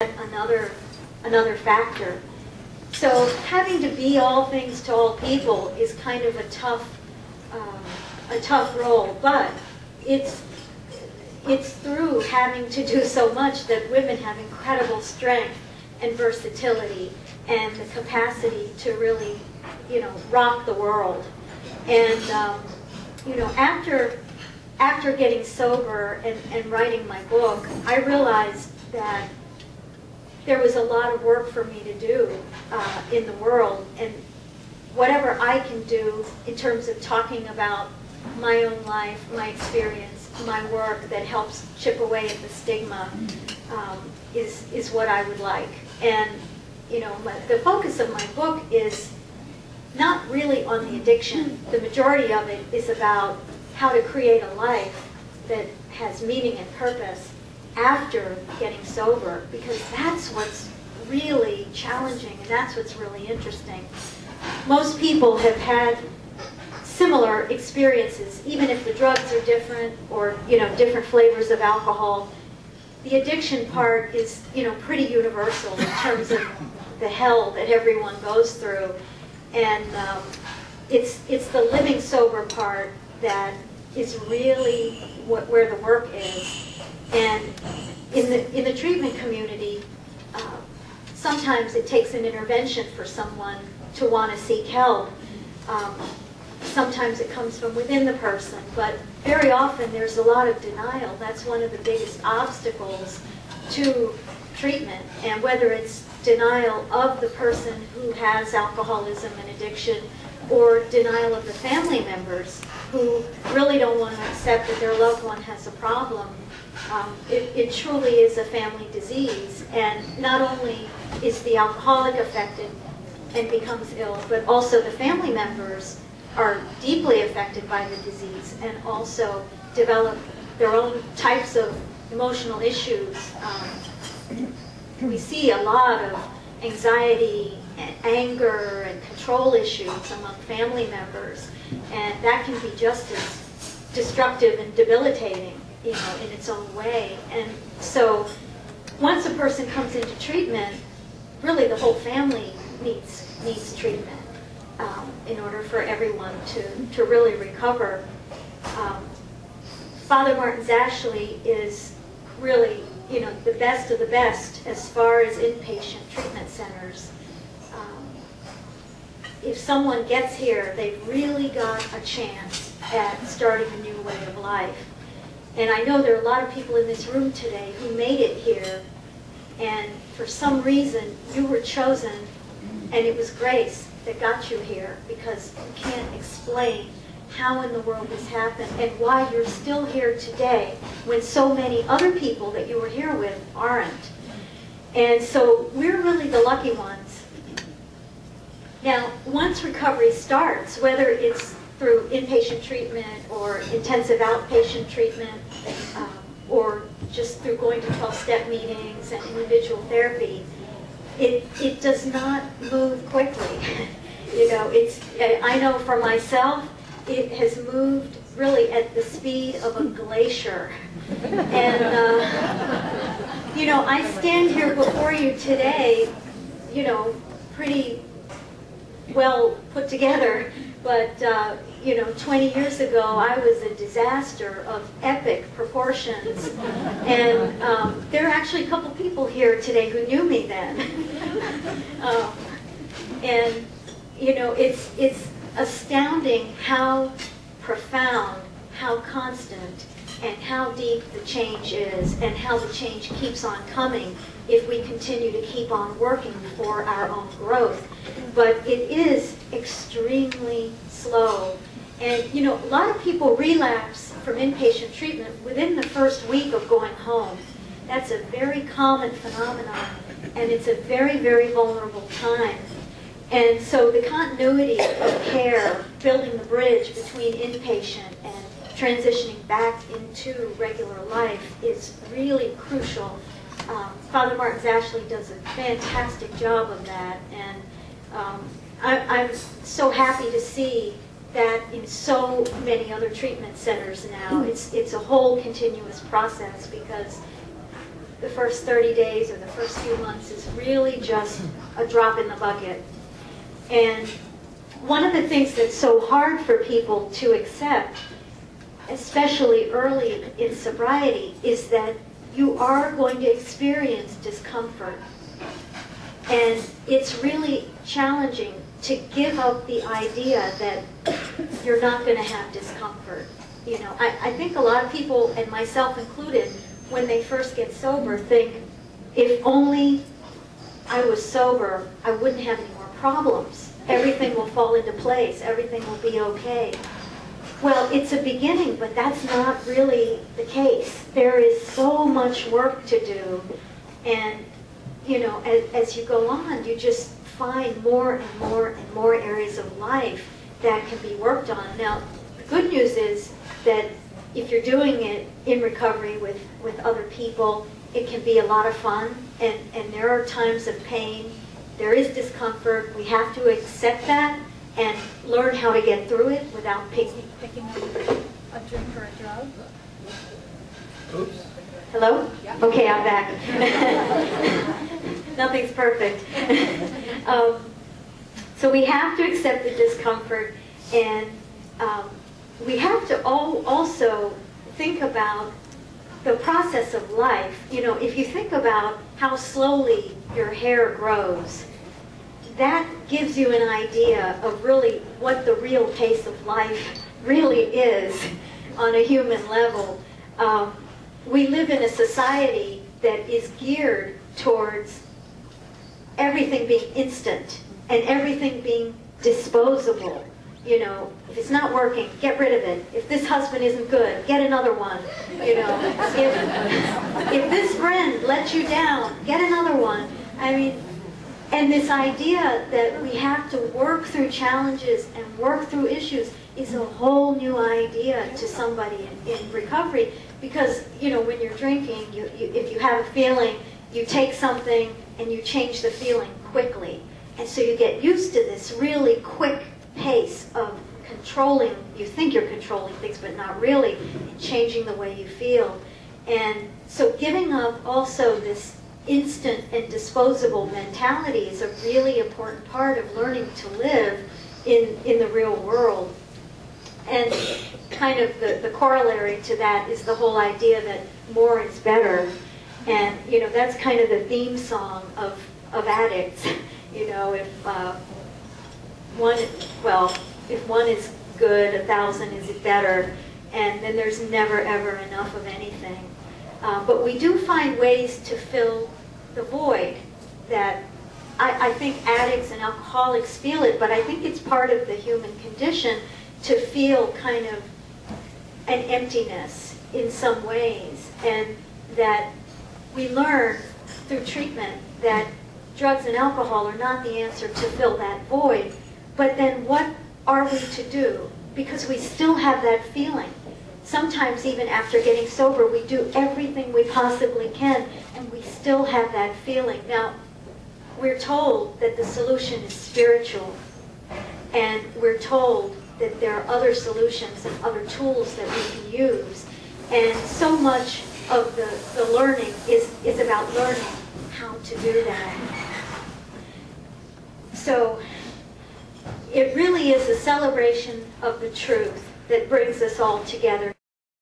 another factor. So having to be all things to all people is kind of a tough role, but it's through having to do so much that women have incredible strength and versatility and the capacity to really, rock the world. And after getting sober and writing my book, I realized that there was a lot of work for me to do in the world, and whatever I can do in terms of talking about my own life, my experience, my work that helps chip away at the stigma is what I would like. And the focus of my book is not really on the addiction. The majority of it is about how to create a life that has meaning and purpose after getting sober, because that's what's really challenging and that's what's really interesting. Most people have had similar experiences, even if the drugs are different or different flavors of alcohol. The addiction part is pretty universal in terms of the hell that everyone goes through, and it's the living sober part that is really where the work is. And in the treatment community, sometimes it takes an intervention for someone to want to seek help. Sometimes it comes from within the person, but very often there's a lot of denial. That's one of the biggest obstacles to treatment, and whether it's denial of the person who has alcoholism and addiction, or denial of the family members who really don't want to accept that their loved one has a problem. It truly is a family disease, and not only is the alcoholic affected and becomes ill, but also the family members are deeply affected by the disease and also develop their own types of emotional issues. We see a lot of anxiety and anger and control issues among family members, and that can be just as destructive and debilitating, in its own way. And so once a person comes into treatment, really the whole family needs treatment in order for everyone to really recover. Father Martin Zashley is really the best of the best as far as inpatient treatment centers. If someone gets here, they've really got a chance at starting a new way of life. And I know there are a lot of people in this room today who made it here, and for some reason you were chosen, and it was grace that got you here, because you can't explain how in the world this happened and why you're still here today when so many other people that you were here with aren't. And so we're really the lucky ones. Now, once recovery starts, whether it's through inpatient treatment or intensive outpatient treatment, or just through going to 12-step meetings and individual therapy, it does not move quickly. I know for myself, it has moved really at the speed of a glacier. And, I stand here before you today, pretty well put together, but 20 years ago I was a disaster of epic proportions, and there are actually a couple people here today who knew me then. And it's astounding how profound, how constant, and how deep the change is, and how the change keeps on coming if we continue to keep on working for our own growth. But it is extremely slow. And a lot of people relapse from inpatient treatment within the first week of going home. That's a very common phenomenon, and it's a very, very vulnerable time. And so the continuity of care, building the bridge between inpatient and transitioning back into regular life, is really crucial. Father Martin Zashley does a fantastic job of that, and I'm so happy to see that in so many other treatment centers now. It's a whole continuous process, because the first 30 days or the first few months is really just a drop in the bucket. And one of the things that's so hard for people to accept, especially early in sobriety, is that you are going to experience discomfort. And it's really challenging to give up the idea that you're not going to have discomfort. You know, I think a lot of people, and myself included, when they first get sober, think, if only I was sober, I wouldn't have any more problems. Everything will fall into place. Everything will be okay. Well, it's a beginning, but that's not really the case. There is so much work to do. And, you know, as you go on, you just find more and more and more areas of life that can be worked on. Now, the good news is that if you're doing it in recovery with other people, it can be a lot of fun, and there are times of pain. There is discomfort. We have to accept that and learn how to get through it without picking up a drink or a drug. Oops. Hello? Yeah. Okay, I'm back. Nothing's perfect. So we have to accept the discomfort, and we have to also think about the process of life. You know, if you think about how slowly your hair grows, that gives you an idea of really what the real pace of life really is on a human level. We live in a society that is geared towards everything being instant and everything being disposable. You know, if it's not working, get rid of it. If this husband isn't good, get another one. You know, if this friend lets you down, get another one. I mean, and this idea that we have to work through challenges and work through issues is a whole new idea to somebody in recovery. Because, you know, when you're drinking, if you have a feeling, you take something and you change the feeling quickly. And so you get used to this really quick pace of controlling. You think you're controlling things, but not really, and changing the way you feel. And so giving up also this instant and disposable mentality is a really important part of learning to live in the real world. And kind of the corollary to that is the whole idea that more is better. And, you know, that's kind of the theme song of addicts. You know, if one is good, 1,000 is better, and then there's never ever enough of anything. But we do find ways to fill the void that I think addicts and alcoholics feel it, but I think it's part of the human condition to feel kind of an emptiness in some ways, and that we learn through treatment that drugs and alcohol are not the answer to fill that void. But then what are we to do? Because we still have that feeling. Sometimes even after getting sober, we do everything we possibly can, and we still have that feeling. Now, we're told that the solution is spiritual, and we're told that there are other solutions and other tools that we can use. And so much of the learning is about learning how to do that. So it really is a celebration of the truth that brings us all together.